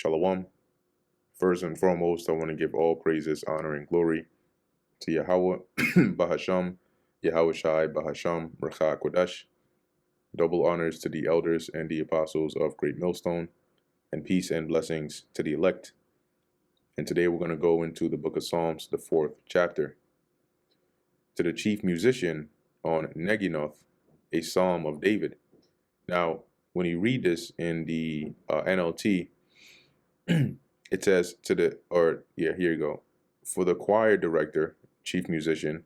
Shalom. First and foremost, I want to give all praises, honor, and glory to Yahweh, Bahasham, Yahweh Shai, Bahasham, Racha Kodesh. Double honors to the elders and the apostles of Great Millstone, and peace and blessings to the elect. And today we're going to go into the book of Psalms, the 4th chapter. To the chief musician on Neginoth, a psalm of David. Now, when you read this in the NLT, it says here you go. For the choir director, chief musician,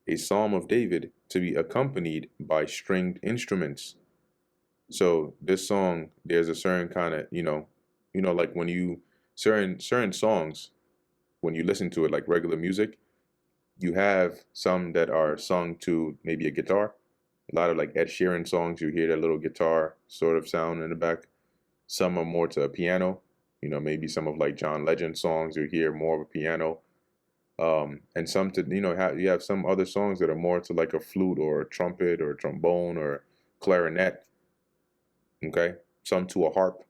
a psalm of David to be accompanied by stringed instruments. So this song, there's a certain kind of, like when you, certain songs, when you listen to it, like regular music, you have some that are sung to maybe a guitar. A lot of like Ed Sheeran songs, you hear that little guitar sort of sound in the back. Some are more to a piano. Maybe some of like John Legend songs, you hear more of a piano. And some to, you have some other songs that are more to like a flute or a trumpet or a trombone or clarinet. Okay. Some to a harp.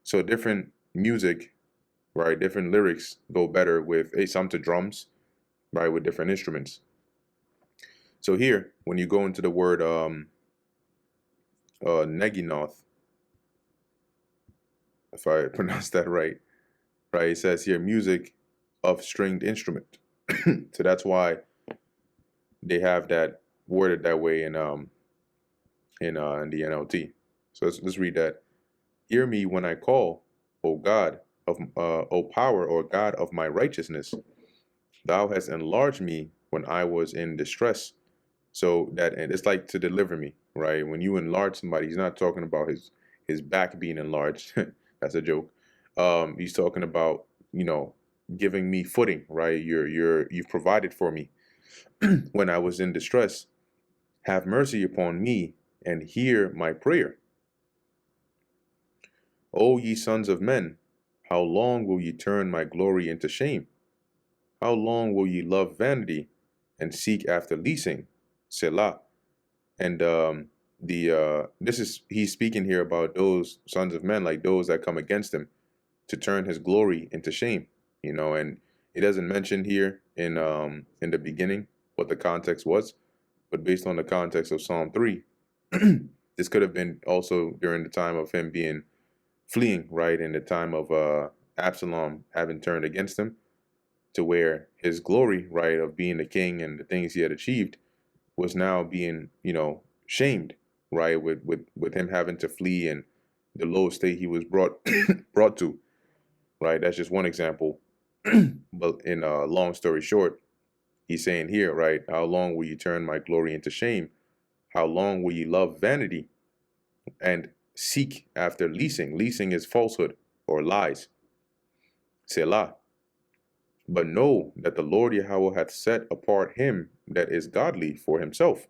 So different music, right? Different lyrics go better with some to drums, right? With different instruments. So here, when you go into the word Neginoth, if I pronounce that right, it says here music of stringed instrument. So that's why they have that worded that way in the NLT. So let's read that. Hear me when I call, O God O power, or God of my righteousness. Thou hast enlarged me when I was in distress. So and it's like to deliver me, right? When you enlarge somebody, he's not talking about his back being enlarged. That's a joke. He's talking about, giving me footing, right? You've provided for me when I was in distress. Have mercy upon me and hear my prayer. O ye sons of men, how long will ye turn my glory into shame? How long will ye love vanity and seek after leasing? Selah. And he's speaking here about those sons of men, like those that come against him, to turn his glory into shame. And it doesn't mention here in the beginning what the context was, but based on the context of Psalm 3, this could have been also during the time of him fleeing, right, in the time of Absalom having turned against him, to where his glory, right, of being the king and the things he had achieved was now being, shamed, right, with him having to flee and the low state he was brought to, right. That's just one example. But in long story short, he's saying here, right, how long will you turn my glory into shame? How long will you love vanity and seek after leasing? Leasing is falsehood or lies. Selah. But know that the Lord Yahweh hath set apart him that is godly for himself.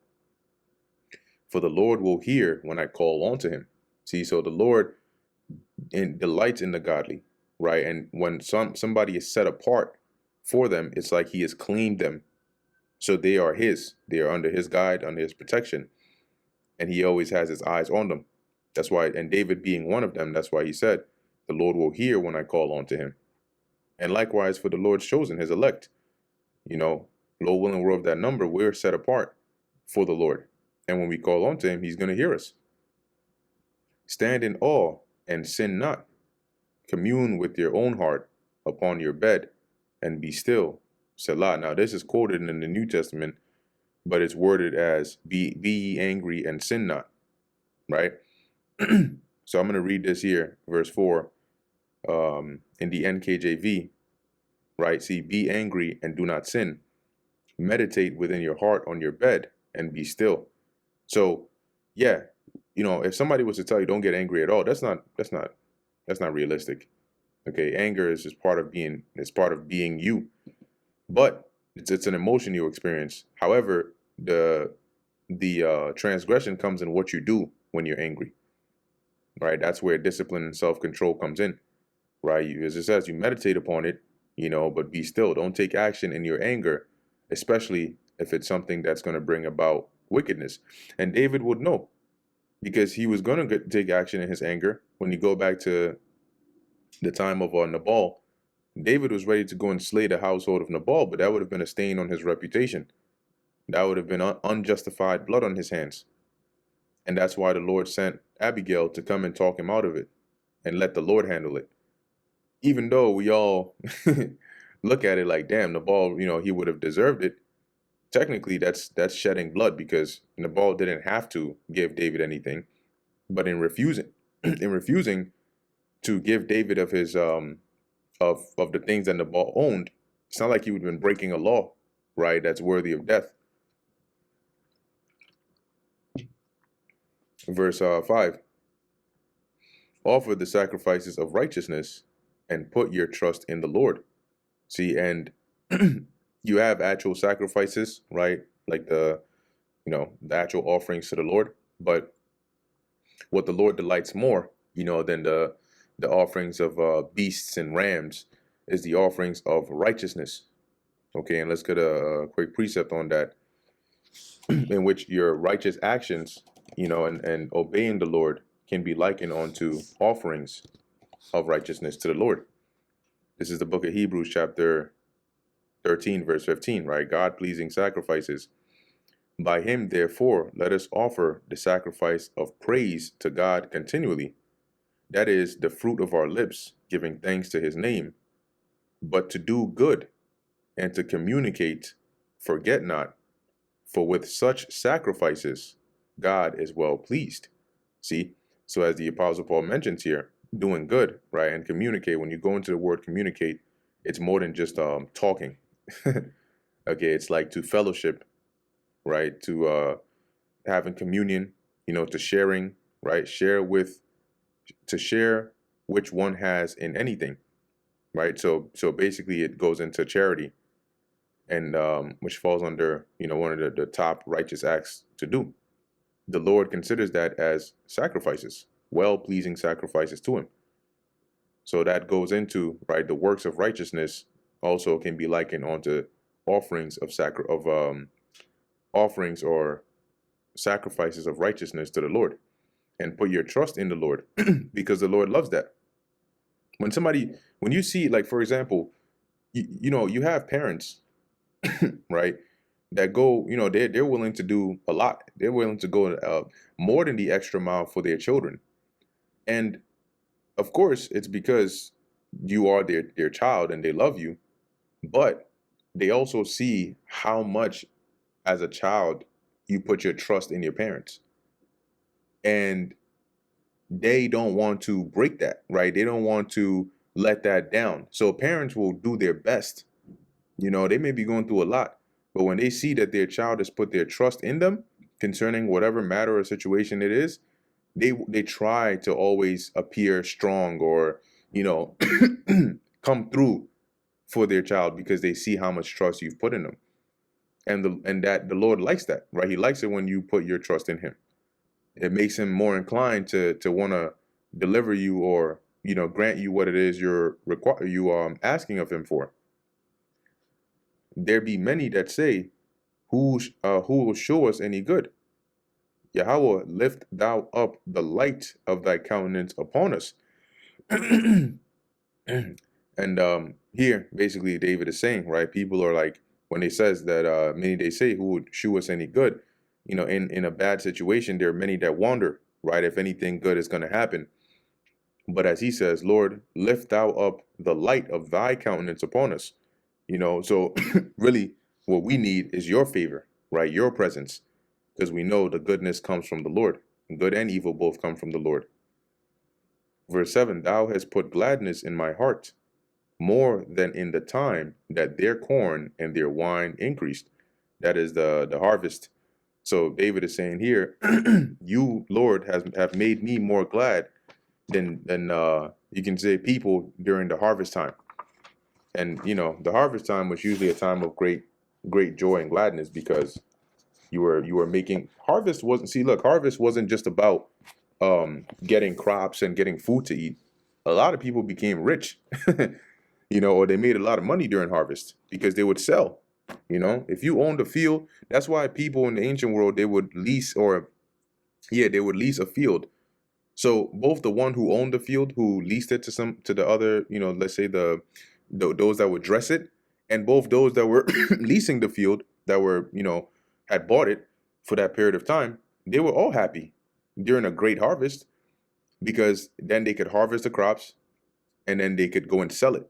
For the Lord will hear when I call unto him. See, so the Lord delights in the godly, right? And when somebody is set apart for them, it's like he has claimed them. So they are his. They are under his guide, under his protection. And he always has his eyes on them. That's why, and David being one of them, that's why he said, the Lord will hear when I call unto him. And likewise for the Lord's chosen, his elect. Lord willing, we're of that number. We're set apart for the Lord. And when we call unto him, he's going to hear us. Stand in awe and sin not. Commune with your own heart upon your bed and be still. Selah. Now, this is quoted in the New Testament, but it's worded as be ye angry and sin not. Right? So I'm going to read this here, verse 4, in the NKJV. Right? See, be angry and do not sin. Meditate within your heart on your bed and be still. So, yeah, if somebody was to tell you don't get angry at all, that's not realistic. Okay, anger is just part of being you, but it's an emotion you experience. However, the transgression comes in what you do when you're angry. Right, that's where discipline and self-control comes in. Right, as it says, you meditate upon it, but be still. Don't take action in your anger, especially if it's something that's going to bring about wickedness. And David would know, because he was going to take action in his anger. When you go back to the time of Nabal, David was ready to go and slay the household of Nabal, but that would have been a stain on his reputation. That would have been unjustified blood on his hands. And that's why the Lord sent Abigail to come and talk him out of it and let the Lord handle it. Even though we all look at it like, damn, Nabal, he would have deserved it. Technically, that's shedding blood, because Nabal didn't have to give David anything, but in refusing, in refusing to give David of his of the things that Nabal owned, it's not like he would have been breaking a law, right? That's worthy of death. Verse 5. Offer the sacrifices of righteousness and put your trust in the Lord. See, and you have actual sacrifices, right? Like the actual offerings to the Lord. But what the Lord delights more, than the offerings of beasts and rams, is the offerings of righteousness. Okay, and let's get a quick precept on that, in which your righteous actions, and obeying the Lord can be likened onto offerings of righteousness to the Lord. This is the book of Hebrews, chapter 13, verse 15, right? God-pleasing sacrifices. By him, therefore, let us offer the sacrifice of praise to God continually. That is the fruit of our lips, giving thanks to his name. But to do good and to communicate, forget not, for with such sacrifices, God is well pleased. See? So as the Apostle Paul mentions here, doing good, right, and communicate, when you go into the word communicate, it's more than just talking. Okay, it's like to fellowship, right, to having communion, to sharing, right, to share which one has in anything, right? So basically it goes into charity, and which falls under, one of the top righteous acts to do. The Lord considers that as sacrifices, well-pleasing sacrifices to him. So that goes into, right, the works of righteousness also can be likened onto offerings of offerings or sacrifices of righteousness to the Lord. And put your trust in the Lord, because the Lord loves that. When you see, like, for example, you have parents, right, that go, they're willing to do a lot. They're willing to go more than the extra mile for their children. And of course, it's because you are their child and they love you, but they also see how much as a child you put your trust in your parents. And they don't want to break that, right? They don't want to let that down. So parents will do their best. They may be going through a lot, but when they see that their child has put their trust in them concerning whatever matter or situation it is, they try to always appear strong, or, come through for their child, because they see how much trust you've put in them. And that the Lord likes that, right? He likes it when you put your trust in him. It makes him more inclined to want to deliver you, or, grant you what it is you're asking of him for. There be many that say, who will show us any good? Yahweh, lift thou up the light of thy countenance upon us. And here, basically, David is saying, right, people are like, when he says that many they say, who would shew us any good? In a bad situation, there are many that wonder, right, if anything good is going to happen. But as he says, Lord, lift thou up the light of thy countenance upon us. So really what we need is your favor, right? Your presence, because we know the goodness comes from the Lord. Good and evil both come from the Lord. Verse 7, thou hast put gladness in my heart, more than in the time that their corn and their wine increased. That is the harvest. So David is saying here, you, Lord, have made me more glad than you can say people during the harvest time. And the harvest time was usually a time of great joy and gladness, because you were making harvest wasn't just about getting crops and getting food to eat. A lot of people became rich, or they made a lot of money during harvest because they would sell. If you owned a field, that's why people in the ancient world, they would lease a field So both the one who owned the field, who leased it to the other, let's say those that would dress it, and both those that were leasing the field, that were, had bought it for that period of time, they were all happy during a great harvest, because then they could harvest the crops and then they could go and sell it.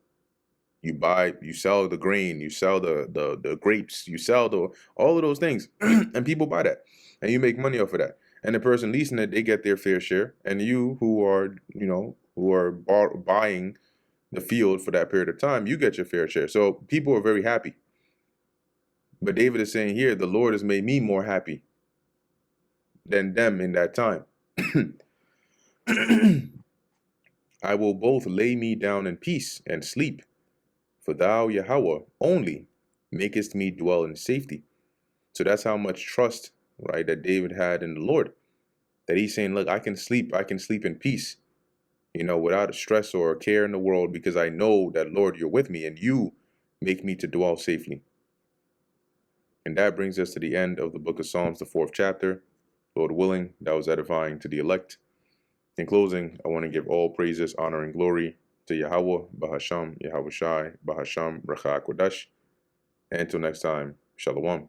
You sell the grain, you sell the grapes, you sell the all of those things, and people buy that, and you make money off of that. And the person leasing it, they get their fair share, and you who are buying the field for that period of time, you get your fair share. So people are very happy. But David is saying here, the Lord has made me more happy than them in that time. I will both lay me down in peace and sleep, for thou, Yahweh, only makest me dwell in safety. So that's how much trust, right, that David had in the Lord. That he's saying, look, I can sleep in peace, without a stress or a care in the world, because I know that, Lord, you're with me and you make me to dwell safely. And that brings us to the end of the book of Psalms, the 4th chapter. Lord willing, that was edifying to the elect. In closing, I want to give all praises, honor, and glory to Yahweh, Bahasham, Yahweh Shai, Bahasham, Racha Kodash. And until next time, Shalom.